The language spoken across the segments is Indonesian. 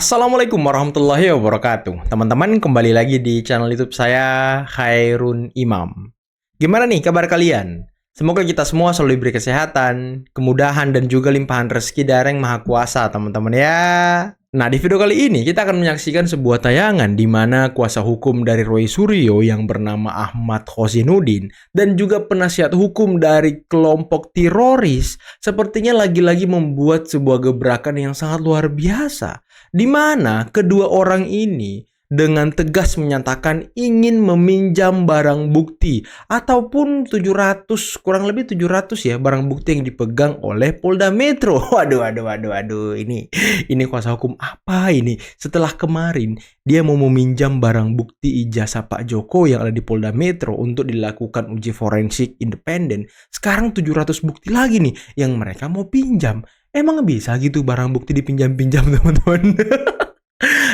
Assalamualaikum warahmatullahi wabarakatuh. Teman-teman, kembali lagi di channel YouTube saya, Khairun Imam. Gimana nih kabar kalian? Semoga kita semua selalu diberi kesehatan, kemudahan, dan juga limpahan rezeki dari Yang Maha Kuasa, teman-teman ya. Nah, di video kali ini kita akan menyaksikan sebuah tayangan di mana kuasa hukum dari Roy Suryo yang bernama Ahmad Khosinuddin dan juga penasihat hukum dari kelompok teroris sepertinya lagi-lagi membuat sebuah gebrakan yang sangat luar biasa, di mana kedua orang ini dengan tegas menyatakan ingin meminjam barang bukti ataupun 700, kurang lebih 700 ya, barang bukti yang dipegang oleh Polda Metro. Waduh, ini kuasa hukum apa ini? Setelah kemarin dia mau meminjam barang bukti ijazah Pak Joko yang ada di Polda Metro untuk dilakukan uji forensik independen. Sekarang 700 bukti lagi nih yang mereka mau pinjam. Emang bisa gitu barang bukti dipinjam-pinjam, teman-teman?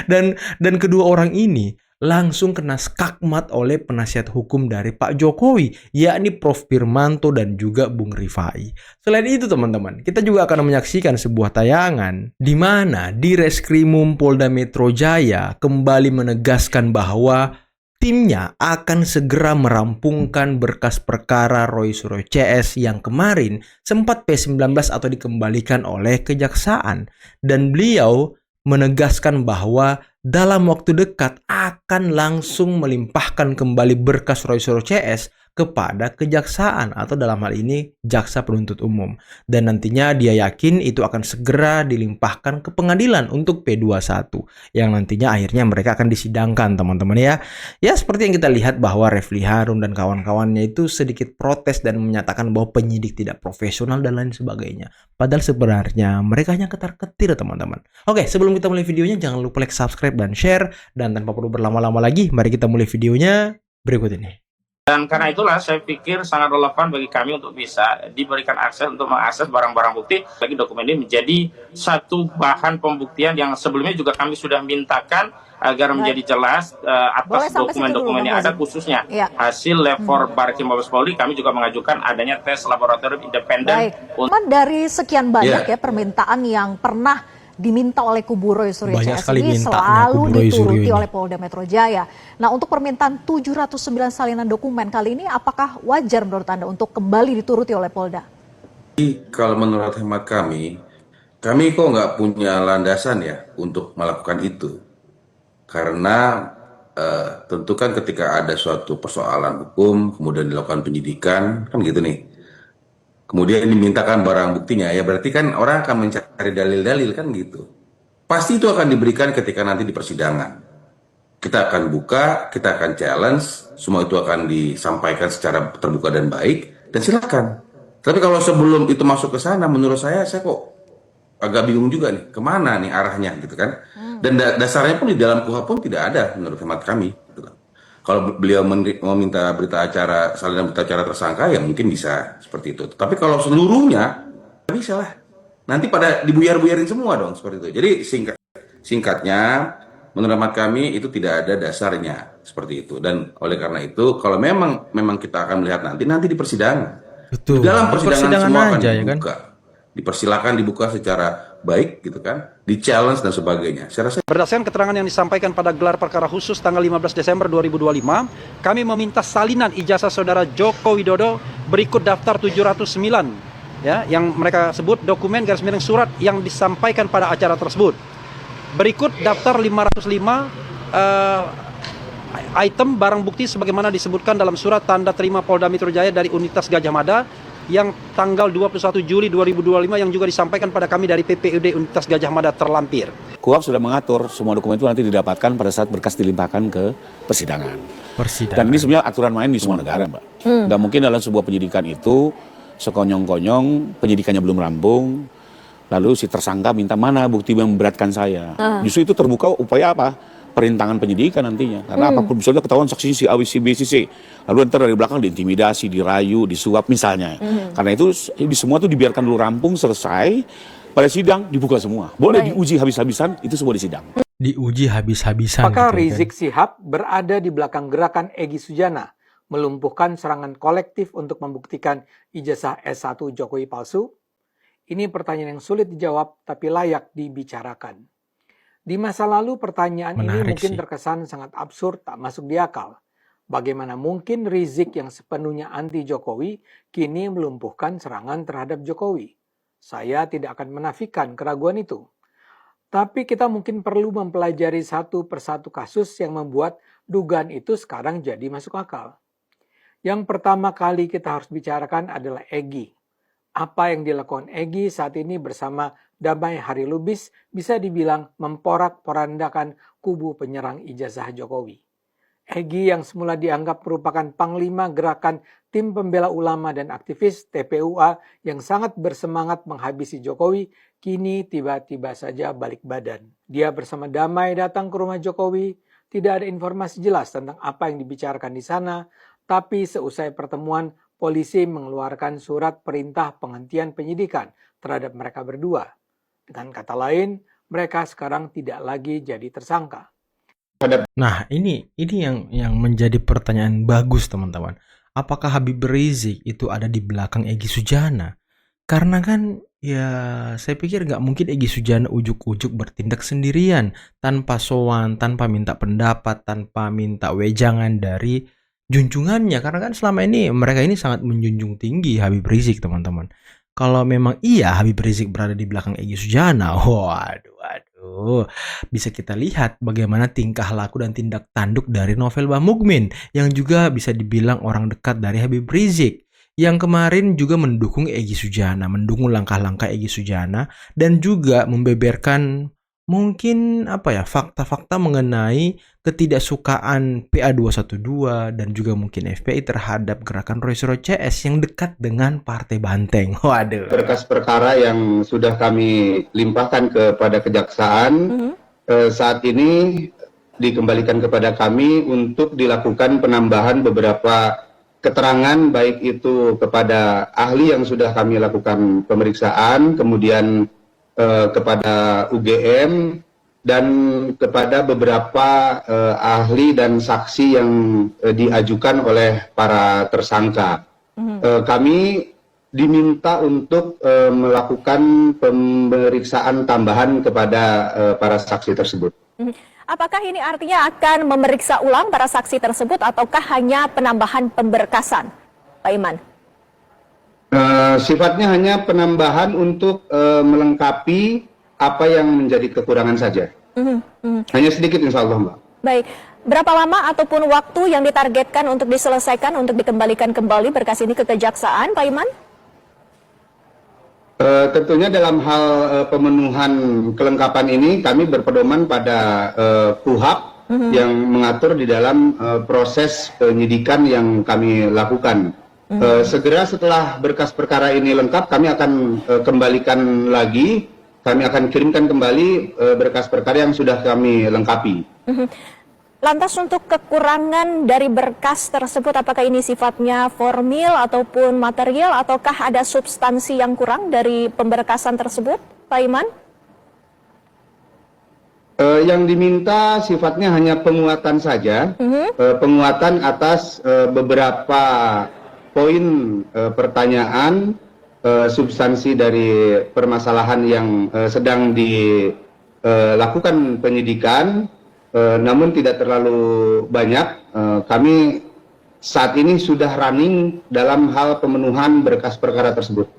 Dan kedua orang ini langsung kena skakmat oleh penasihat hukum dari Pak Jokowi, yakni Prof. Firmanto dan juga Bung Rifai. Selain itu, teman-teman, kita juga akan menyaksikan sebuah tayangan di mana di Reskrimum Polda Metro Jaya kembali menegaskan bahwa timnya akan segera merampungkan berkas perkara Roy Suryo CS yang kemarin sempat P19 atau dikembalikan oleh kejaksaan. Dan beliau menegaskan bahwa dalam waktu dekat akan langsung melimpahkan kembali berkas Roy Suryo CS kepada kejaksaan atau dalam hal ini jaksa penuntut umum. Dan nantinya dia yakin itu akan segera dilimpahkan ke pengadilan untuk P21 yang nantinya akhirnya mereka akan disidangkan, teman-teman ya. Ya, seperti yang kita lihat bahwa Refli Harun dan kawan-kawannya itu sedikit protes dan menyatakan bahwa penyidik tidak profesional dan lain sebagainya. Padahal sebenarnya mereka hanya ketar-ketir, teman-teman. Oke, sebelum kita mulai videonya jangan lupa like, subscribe, dan share. Dan tanpa perlu berlama-lama lagi, mari kita mulai videonya berikut ini. Dan karena itulah saya pikir sangat relevan bagi kami untuk bisa diberikan akses untuk mengakses barang-barang bukti. Lagi dokumen ini menjadi satu bahan pembuktian yang sebelumnya juga kami sudah mintakan agar menjadi jelas atas dokumen-dokumen yang ada, khususnya hasil lab for Barkim Mabes Polri. Kami juga mengajukan adanya tes laboratorium independen. Dari sekian banyak ya permintaan yang pernah diminta oleh kubu Roy Suryo CS ini selalu dituruti oleh Polda Metro Jaya. Nah, untuk permintaan 709 salinan dokumen kali ini apakah wajar menurut Anda untuk kembali dituruti oleh Polda? Kalau menurut hemat kami kok nggak punya landasan ya untuk melakukan itu. Karena tentu kan ketika ada suatu persoalan hukum, kemudian dilakukan penyidikan, kan gitu nih. Kemudian dimintakan barang buktinya, ya berarti kan orang akan mencari dalil-dalil kan gitu. Pasti itu akan diberikan ketika nanti di persidangan. Kita akan buka, kita akan challenge, semua itu akan disampaikan secara terbuka dan baik, dan silakan. Tapi kalau sebelum itu masuk ke sana, menurut saya kok agak bingung juga nih, kemana nih arahnya gitu kan. Dan dasarnya pun di dalam KUHP pun tidak ada menurut hemat kami. Gitu. Kalau beliau meminta berita acara, salinan berita acara tersangka, ya mungkin bisa seperti itu. Tapi kalau seluruhnya, bisa lah. Nanti pada dibuyar-buyarin semua dong, seperti itu. Jadi singkatnya, menurut hemat kami itu tidak ada dasarnya, seperti itu. Dan oleh karena itu, kalau memang kita akan melihat nanti di persidangan. Betul. Di dalam persidangan semua akan aja, dibuka. ya kan? Dipersilakan dibuka secara baik gitu kan, di challenge dan sebagainya. Saya rasa berdasarkan keterangan yang disampaikan pada gelar perkara khusus tanggal 15 Desember 2025, kami meminta salinan ijazah saudara Joko Widodo berikut daftar 709 ya, yang mereka sebut dokumen garis miring surat yang disampaikan pada acara tersebut. Berikut daftar 505 item barang bukti sebagaimana disebutkan dalam surat tanda terima Polda Metro Jaya dari Unitas Gajah Mada yang tanggal 21 Juli 2025 yang juga disampaikan pada kami dari PPUD Unitas Gajah Mada terlampir. KUHP sudah mengatur semua dokumen itu nanti didapatkan pada saat berkas dilimpahkan ke persidangan. Dan ini sebenarnya aturan main di semua negara, Mbak. Nggak mungkin dalam sebuah penyidikan itu sekonyong-konyong, penyidikannya belum rampung, lalu si tersangka minta mana bukti yang memberatkan saya. Justru itu terbuka upaya apa? Perintangan penyidikan nantinya. Karena apapun misalnya ketahuan saksi si A, si B, si C. Lalu ntar dari belakang diintimidasi, dirayu, disuap misalnya. Karena itu di semua itu dibiarkan dulu rampung, selesai. Pada sidang dibuka semua. Boleh diuji habis-habisan, itu semua di sidang. Diuji habis-habisan. Apakah Rizik Syihab berada di belakang gerakan Egy Sujana melumpuhkan serangan kolektif untuk membuktikan ijazah S1 Jokowi palsu? Ini pertanyaan yang sulit dijawab tapi layak dibicarakan. Di masa lalu pertanyaan ini Menarik mungkin sih. terkesan sangat absurd, tak masuk di akal. Bagaimana mungkin Rizik yang sepenuhnya anti Jokowi kini melumpuhkan serangan terhadap Jokowi? Saya tidak akan menafikan keraguan itu. Tapi kita mungkin perlu mempelajari satu persatu kasus yang membuat dugaan itu sekarang jadi masuk akal. Yang pertama kali kita harus bicarakan adalah Egy. Apa yang dilakukan Egy saat ini bersama Damai Harilubis bisa dibilang memporak-porandakan kubu penyerang ijazah Jokowi. Egy yang semula dianggap merupakan panglima gerakan tim pembela ulama dan aktivis TPUA yang sangat bersemangat menghabisi Jokowi, kini tiba-tiba saja balik badan. Dia bersama Damai datang ke rumah Jokowi, tidak ada informasi jelas tentang apa yang dibicarakan di sana, tapi seusai pertemuan, polisi mengeluarkan surat perintah penghentian penyidikan terhadap mereka berdua. Dengan kata lain, mereka sekarang tidak lagi jadi tersangka. Nah, ini yang menjadi pertanyaan bagus, teman-teman. Apakah Habib Rizik itu ada di belakang Egy Sujana? Karena kan ya saya pikir nggak mungkin Egy Sujana ujuk-ujuk bertindak sendirian tanpa sowan, tanpa minta pendapat, tanpa minta wejangan dari junjungannya. Karena kan selama ini mereka ini sangat menjunjung tinggi Habib Rizik, teman-teman. Kalau memang iya Habib Rizik berada di belakang Egy Sujana, waduh, bisa kita lihat bagaimana tingkah laku dan tindak tanduk dari Novel Bamukmin yang juga bisa dibilang orang dekat dari Habib Rizik, yang kemarin juga mendukung Egy Sujana, mendukung langkah-langkah Egy Sujana, dan juga membeberkan mungkin fakta-fakta mengenai ketidaksukaan PA212 dan juga mungkin FPI terhadap gerakan Roy Suryo CS yang dekat dengan Partai Banteng. Waduh. Berkas perkara yang sudah kami limpahkan kepada kejaksaan saat ini dikembalikan kepada kami untuk dilakukan penambahan beberapa keterangan, baik itu kepada ahli yang sudah kami lakukan pemeriksaan, kemudian kepada UGM, dan kepada beberapa ahli dan saksi yang diajukan oleh para tersangka. Kami diminta untuk melakukan pemeriksaan tambahan kepada para saksi tersebut. Apakah ini artinya akan memeriksa ulang para saksi tersebut ataukah hanya penambahan pemberkasan, Pak Iman? Sifatnya hanya penambahan untuk melengkapi apa yang menjadi kekurangan saja. Hanya sedikit insya Allah, Mbak. Baik, berapa lama ataupun waktu yang ditargetkan untuk diselesaikan, untuk dikembalikan kembali berkas ini ke kejaksaan, Pak Iman? Tentunya dalam hal pemenuhan kelengkapan ini kami berpedoman pada KUHP yang mengatur di dalam proses penyidikan yang kami lakukan. Segera setelah berkas perkara ini lengkap, kami akan kembalikan lagi, kami akan kirimkan kembali berkas perkara yang sudah kami lengkapi. Lantas untuk kekurangan dari berkas tersebut, apakah ini sifatnya formil ataupun material, ataukah ada substansi yang kurang dari pemberkasan tersebut, Pak Iman? Yang diminta sifatnya hanya penguatan saja, penguatan atas beberapa poin pertanyaan, substansi dari permasalahan yang sedang dilakukan penyidikan. Namun tidak terlalu banyak. Kami saat ini sudah running dalam hal pemenuhan berkas perkara tersebut.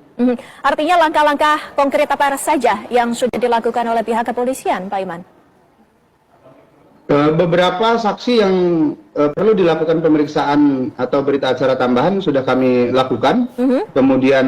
Artinya langkah-langkah konkret apa saja yang sudah dilakukan oleh pihak kepolisian, Pak Iman? Beberapa saksi yang perlu dilakukan pemeriksaan atau berita acara tambahan sudah kami lakukan. Kemudian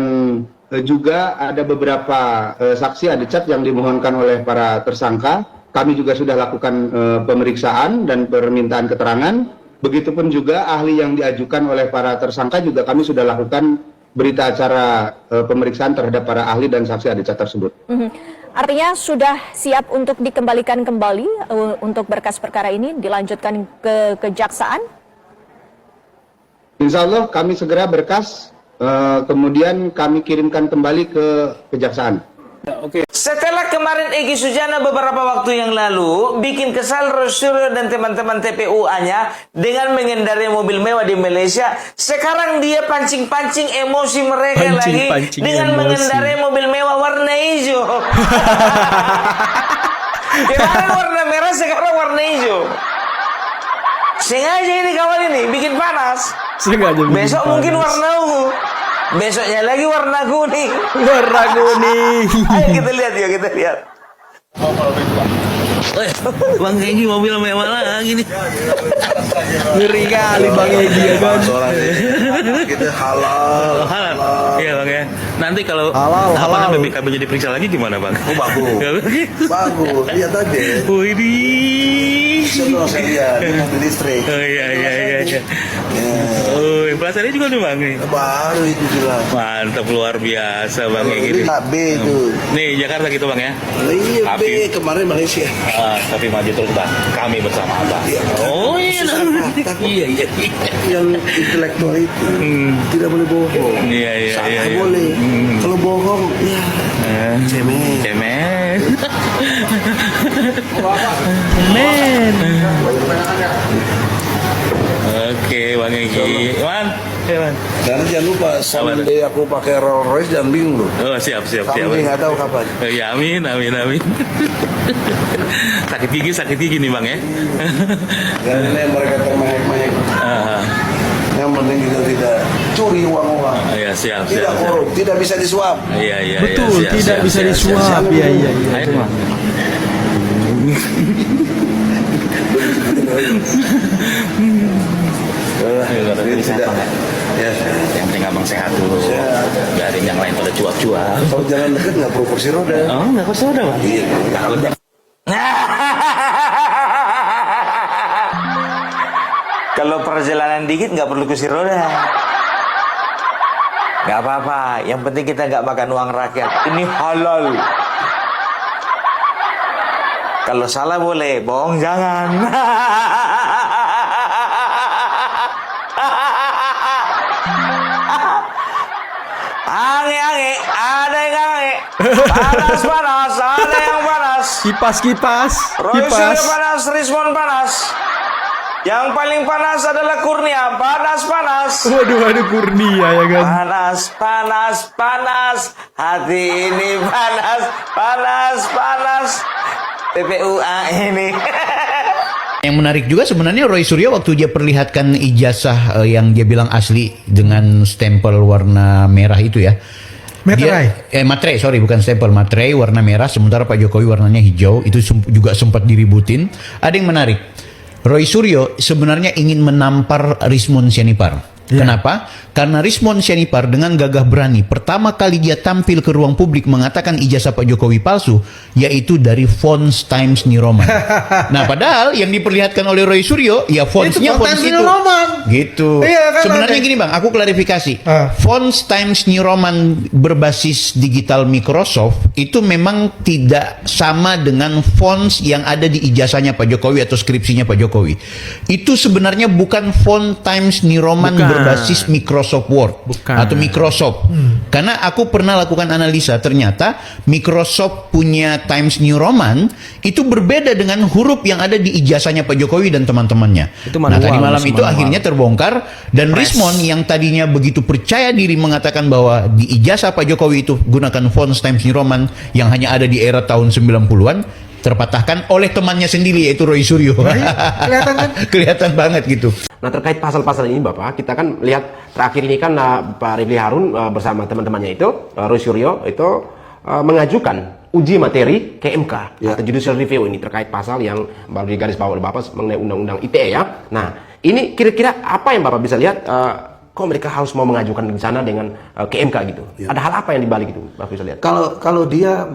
juga ada beberapa saksi adecat yang dimohonkan oleh para tersangka. Kami juga sudah lakukan pemeriksaan dan permintaan keterangan. Begitupun juga ahli yang diajukan oleh para tersangka juga kami sudah lakukan berita acara pemeriksaan terhadap para ahli dan saksi adecat tersebut. Artinya sudah siap untuk dikembalikan kembali untuk berkas perkara ini dilanjutkan ke kejaksaan? Insya Allah kami segera berkas, kemudian kami kirimkan kembali ke kejaksaan. Setelah kemarin Egy Sujana beberapa waktu yang lalu bikin kesal Roy Suryo dan teman-teman TPUA-nya dengan mengendarai mobil mewah di Malaysia, sekarang dia pancing-pancing emosi mereka dengan mengendarai mobil mewah warna hijau. Kemarin warna merah, sekarang warna hijau. Sengaja ini kawan ini bikin panas. Sengaja bikin Besok panas. mungkin warna ungu. Besoknya lagi warna kuning. Warna kuning. Ayo kita lihat ya, kita lihat. Bang Egy mobil mewah lagi nih. Ngeri kali Bang Egy ya kan. Kita halal. Halal. Iya Bang ya. Nanti kalau halal. BPKB jadi periksa lagi gimana Bang? Oh, bagus. Bagus. Lihat aja. Widih. Sudah saya lihat ini mobil listrik. Oh iya. Oh, pelasannya juga nih Bang nih. Baru itu jelas. Mantap, luar biasa Bang Egy. Ini B itu. Nih Jakarta gitu Bang ya. Iya B Tapi- kemarin Malaysia. Tapi maju terus Bang. Kami bersama Abang. Oh iya. Iya. Yang intelektual itu tidak boleh bohong. Iya. Salah boleh. Kalau bohong, ya cemen. Cemen. Oke Bang Egy. Man. Dan jangan lupa someday aku pakai Rolls Royce jangan bingung loh. Oh siap. Kami nggak tahu kapan. Ya amin. Sakit gigi nih Bang ya. Dan ini mereka termehek-mehek. Yang penting kita tidak curi uang-uang. Iya siap. Tidak korup, tidak bisa disuap. Iya. Betul, tidak bisa disuap. Iya. Ayo Bang. Ini tidak. Ya. Yang penting Abang sehat dulu. Biarin yang lain pada cuap-cuap. Kalau jalan dekat nggak perlu kursi roda. Oh, nggak kursi roda Bang? Iya. Kalau perjalanan dikit nggak perlu kursi roda. Nggak apa-apa. Yang penting kita nggak makan uang rakyat. Ini halal. Kalau salah boleh, bohong jangan. Ange-ange, ada yang ange. Panas-panas, ada yang panas. Kipas. Roy Suryo panas, Rismon panas. Yang paling panas adalah Kurnia, panas-panas. Waduh Kurnia ya kan. Panas. Hati ini panas. TPUA ini. Yang menarik juga sebenarnya Roy Suryo waktu dia perlihatkan ijazah yang dia bilang asli dengan stempel warna merah itu ya. Materai, bukan stempel, materai warna merah, sementara Pak Jokowi warnanya hijau, itu juga sempat diributin. Ada yang menarik, Roy Suryo sebenarnya ingin menampar Rismon Sianipar. Kenapa? Karena Rismon Sianipar dengan gagah berani pertama kali dia tampil ke ruang publik mengatakan ijazah Pak Jokowi palsu, yaitu dari Fonts Times New Roman. Nah, padahal yang diperlihatkan oleh Roy Suryo ya fontsnya fonts itu. Gitu. Iya, kan sebenarnya gini Bang, aku klarifikasi. Fonts Times New Roman berbasis digital Microsoft itu memang tidak sama dengan fonts yang ada di ijazahnya Pak Jokowi atau skripsinya Pak Jokowi. Itu sebenarnya bukan font Times New Roman berbasis Microsoft Word atau Microsoft. Karena aku pernah lakukan analisa, ternyata Microsoft punya Times New Roman itu berbeda dengan huruf yang ada di ijazahnya Pak Jokowi dan teman-temannya. Nah, tadi malam itu akhirnya terbongkar dan Rismon yang tadinya begitu percaya diri mengatakan bahwa di ijazah Pak Jokowi itu gunakan font Times New Roman yang hanya ada di era tahun 90-an, terpatahkan oleh temannya sendiri yaitu Roy Suryo. Kelihatan kan? Kelihatan banget gitu. Nah, terkait pasal-pasal ini Bapak, kita kan lihat terakhir ini kan Pak Refli Harun bersama teman-temannya itu, Roy Suryo itu mengajukan uji materi ke MK atau judicial review ini terkait pasal yang baru digarisbawahi oleh Bapak mengenai undang-undang ITE ya. Nah, ini kira-kira apa yang Bapak bisa lihat kok mereka harus mau mengajukan di sana dengan ke MK gitu? Ada hal apa yang dibalik itu, Bapak bisa lihat? Kalau dia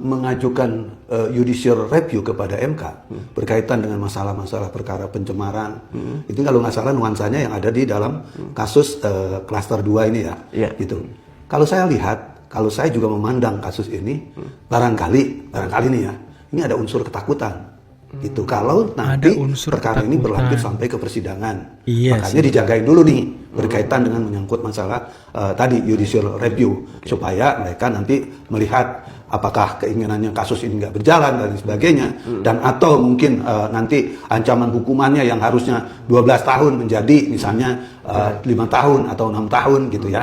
mengajukan judicial review kepada MK berkaitan dengan masalah-masalah perkara pencemaran, itu kalau nggak salah nuansanya yang ada di dalam kasus klaster 2 ini ya, gitu. Kalau saya lihat, kalau saya juga memandang kasus ini, barangkali nih ya, ini ada unsur ketakutan. Gitu. Kalau nanti perkara ini berlanjut sampai ke persidangan, makanya dijagain dulu nih berkaitan dengan menyangkut masalah tadi judicial review supaya mereka nanti melihat apakah keinginannya kasus ini nggak berjalan dan sebagainya, dan atau mungkin nanti ancaman hukumannya yang harusnya 12 tahun menjadi misalnya 5 tahun atau 6 tahun gitu ya.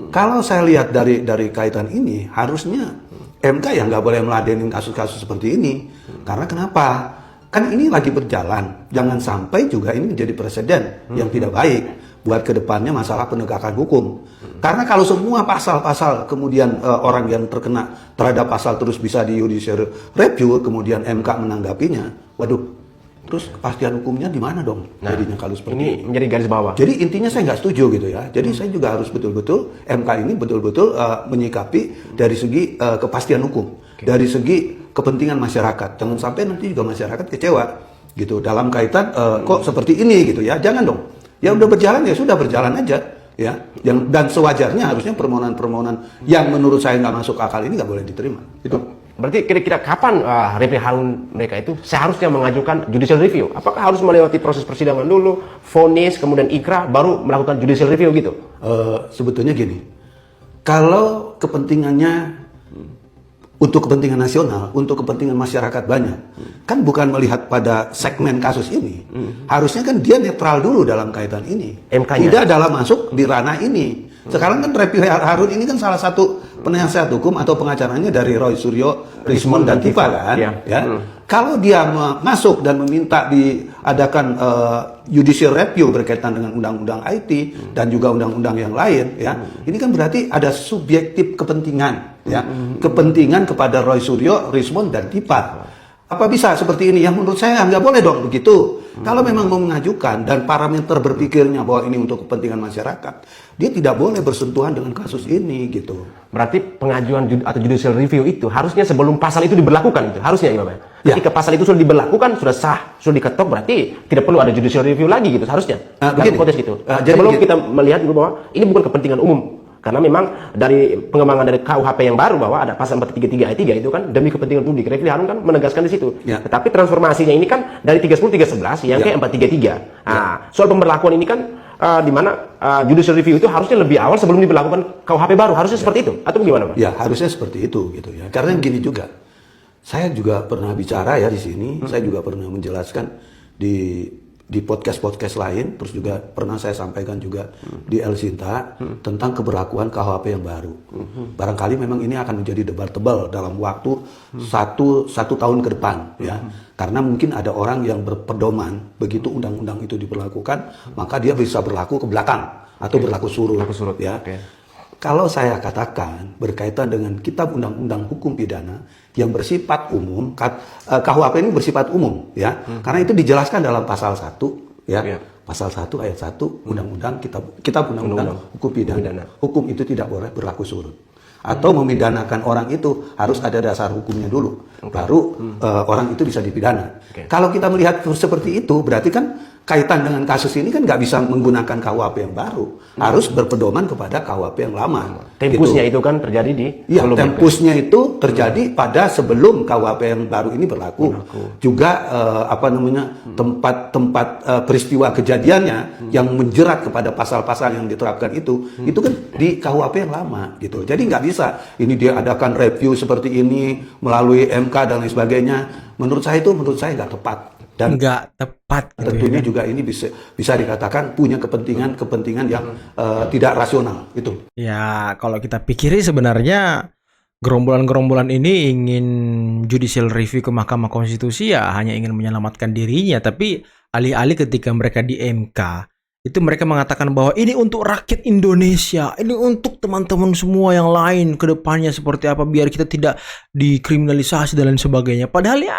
Kalau saya lihat dari kaitan ini harusnya MK ya nggak boleh meladenin kasus-kasus seperti ini. Karena kenapa? Kan ini lagi berjalan. Jangan sampai juga ini menjadi presiden yang tidak baik buat kedepannya masalah penegakan hukum. Karena kalau semua pasal-pasal kemudian orang yang terkena terhadap pasal terus bisa di judicial review, kemudian MK menanggapinya, waduh, terus kepastian hukumnya di mana dong? Jadinya kalau seperti ini menjadi garis bawah. Jadi intinya saya nggak setuju gitu ya. Jadi saya juga harus betul-betul MK ini betul-betul menyikapi dari segi kepastian hukum, dari segi kepentingan masyarakat. Jangan sampai nanti juga masyarakat kecewa gitu dalam kaitan kok seperti ini gitu ya. Jangan dong. Ya udah berjalan ya sudah berjalan aja ya. Dan sewajarnya harusnya permohonan-permohonan yang menurut saya nggak masuk akal ini nggak boleh diterima. Itu. Berarti kira-kira kapan Refli Harun mereka itu seharusnya mengajukan judicial review? Apakah harus melewati proses persidangan dulu, vonis, kemudian ikrar, baru melakukan judicial review gitu? Sebetulnya gini, kalau kepentingannya untuk kepentingan nasional, untuk kepentingan masyarakat banyak, kan bukan melihat pada segmen kasus ini. Harusnya kan dia netral dulu dalam kaitan ini. Tidak dalam masuk di ranah ini. Sekarang kan Refli Harun ini kan salah satu penasihat hukum atau pengacaranya dari Roy Suryo, Rismond dan Tifa kan. Ya. Kalau dia masuk dan meminta diadakan judicial review berkaitan dengan undang-undang IT dan juga undang-undang yang lain, ya, ini kan berarti ada subjektif kepentingan, ya, kepentingan kepada Roy Suryo, Rismond dan Tifa. Apa bisa seperti ini? Yang menurut saya nggak boleh dong begitu. Kalau memang mau mengajukan dan parameter berpikirnya bahwa ini untuk kepentingan masyarakat, dia tidak boleh bersentuhan dengan kasus ini gitu. Berarti pengajuan atau judicial review itu harusnya sebelum pasal itu diberlakukan itu harusnya ya, Bapak. Ketika pasal itu sudah diberlakukan, sudah sah, sudah diketok, berarti tidak perlu ada judicial review lagi gitu harusnya. Dalam konteks gitu. Sebelum kita melihat dulu bahwa ini bukan kepentingan umum. Karena memang dari pengembangan dari KUHP yang baru bahwa ada pasal 433 ayat 3 itu kan demi kepentingan publik. Refli Harun kan menegaskan di situ. Tetapi transformasinya ini kan dari 30-311 yang ke 433. Nah, soal pemberlakuan ini kan di mana judicial review itu harusnya lebih awal sebelum diberlakukan KUHP baru. Harusnya seperti itu atau bagaimana, Pak? Ya, harusnya seperti itu gitu ya. Karena gini juga. Saya juga pernah bicara ya di sini, saya juga pernah menjelaskan di podcast-podcast lain, terus juga pernah saya sampaikan juga di El Sinta tentang keberlakuan KUHP yang baru. Barangkali memang ini akan menjadi debatable dalam waktu satu tahun ke depan, ya. Karena mungkin ada orang yang berpedoman begitu undang-undang itu diberlakukan, maka dia bisa berlaku ke belakang atau berlaku surut, ya. Kalau saya katakan berkaitan dengan Kitab Undang-Undang Hukum Pidana yang bersifat umum, KUHP ini bersifat umum, ya, karena itu dijelaskan dalam pasal 1, ya, pasal 1 ayat 1 Undang-Undang Kitab Undang-Undang Hukum Pidana. Hukum itu tidak boleh berlaku surut. Atau memidanakan orang itu harus ada dasar hukumnya dulu, baru orang itu bisa dipidana. Kalau kita melihat seperti itu, berarti kan kaitan dengan kasus ini kan nggak bisa menggunakan KUHP yang baru, harus berpedoman kepada KUHP yang lama. Tempusnya itu kan terjadi di tempusnya itu terjadi pada sebelum KUHP yang baru ini berlaku. Juga tempat peristiwa kejadiannya yang menjerat kepada pasal-pasal yang diterapkan itu kan di KUHP yang lama gitu. Jadi nggak bisa ini dia adakan review seperti ini melalui MK dan lain sebagainya. Menurut saya nggak tepat. Dan nggak tepat gitu. Tentunya juga ini bisa dikatakan punya kepentingan yang tidak rasional itu. Ya, kalau kita pikiri sebenarnya gerombolan-gerombolan ini ingin judicial review ke Mahkamah Konstitusi ya hanya ingin menyelamatkan dirinya, tapi alih-alih ketika mereka di MK itu mereka mengatakan bahwa ini untuk rakyat Indonesia, ini untuk teman-teman semua yang lain ke depannya seperti apa biar kita tidak dikriminalisasi dan lain sebagainya. Padahal ya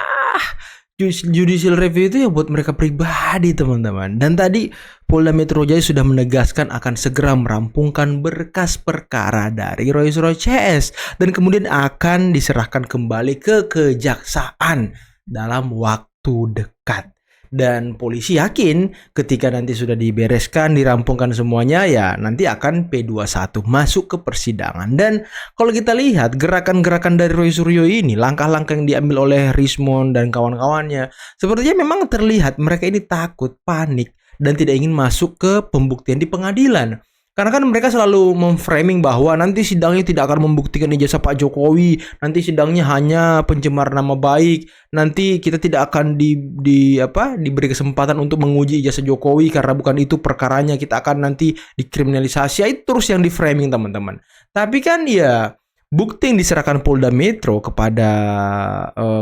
judicial review itu ya buat mereka pribadi, teman-teman. Dan tadi Polda Metro Jaya sudah menegaskan akan segera merampungkan berkas perkara dari Roy Suryo CS dan kemudian akan diserahkan kembali ke kejaksaan dalam waktu dekat. Dan polisi yakin ketika nanti sudah dibereskan, dirampungkan semuanya, ya nanti akan P21 masuk ke persidangan. Dan kalau kita lihat gerakan-gerakan dari Roy Suryo ini, langkah-langkah yang diambil oleh Rismond dan kawan-kawannya, sepertinya memang terlihat mereka ini takut, panik, dan tidak ingin masuk ke pembuktian di pengadilan. Karena kan mereka selalu memframing bahwa nanti sidangnya tidak akan membuktikan ijazah Pak Jokowi, nanti sidangnya hanya pencemaran nama baik, nanti kita tidak akan diberi kesempatan untuk menguji ijazah Jokowi karena bukan itu perkaranya, kita akan nanti dikriminalisasi. Itu terus yang di framing, teman-teman. Tapi kan ya bukti yang diserahkan Polda Metro kepada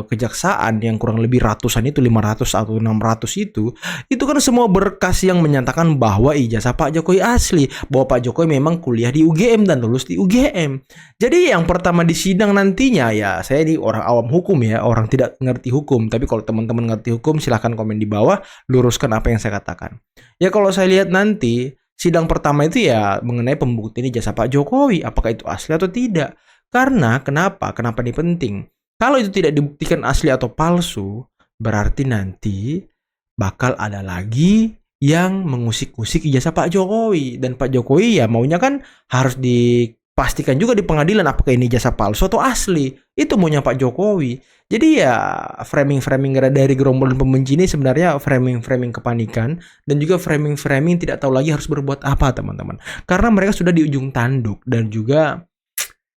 kejaksaan yang kurang lebih ratusan itu, 500 atau 600 itu kan semua berkas yang menyatakan bahwa ijazah Pak Jokowi asli, bahwa Pak Jokowi memang kuliah di UGM dan lulus di UGM. Jadi yang pertama di sidang nantinya, ya saya ini orang awam hukum ya, orang tidak ngerti hukum, tapi kalau teman-teman ngerti hukum silahkan komen di bawah, luruskan apa yang saya katakan. Ya kalau saya lihat nanti sidang pertama itu ya mengenai pembuktian ijazah Pak Jokowi, apakah itu asli atau tidak. Karena kenapa ini penting? Kalau itu tidak dibuktikan asli atau palsu, berarti nanti bakal ada lagi yang mengusik-usik ijazah Pak Jokowi. Dan Pak Jokowi ya maunya kan harus dipastikan juga di pengadilan apakah ini ijazah palsu atau asli. Itu maunya Pak Jokowi. Jadi ya framing-framing dari gerombolan pembenci ini sebenarnya framing-framing kepanikan dan juga framing-framing tidak tahu lagi harus berbuat apa, teman-teman. Karena mereka sudah di ujung tanduk dan juga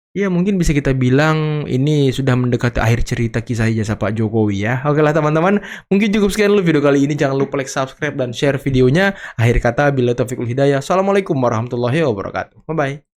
ya mungkin bisa kita bilang ini sudah mendekati akhir cerita kisah ijazah Pak Jokowi ya. Oke lah teman-teman, mungkin cukup sekian dulu video kali ini. Jangan lupa like, subscribe, dan share videonya. Akhir kata, billahi taufiq wal hidayah. Assalamualaikum warahmatullahi wabarakatuh. Bye-bye.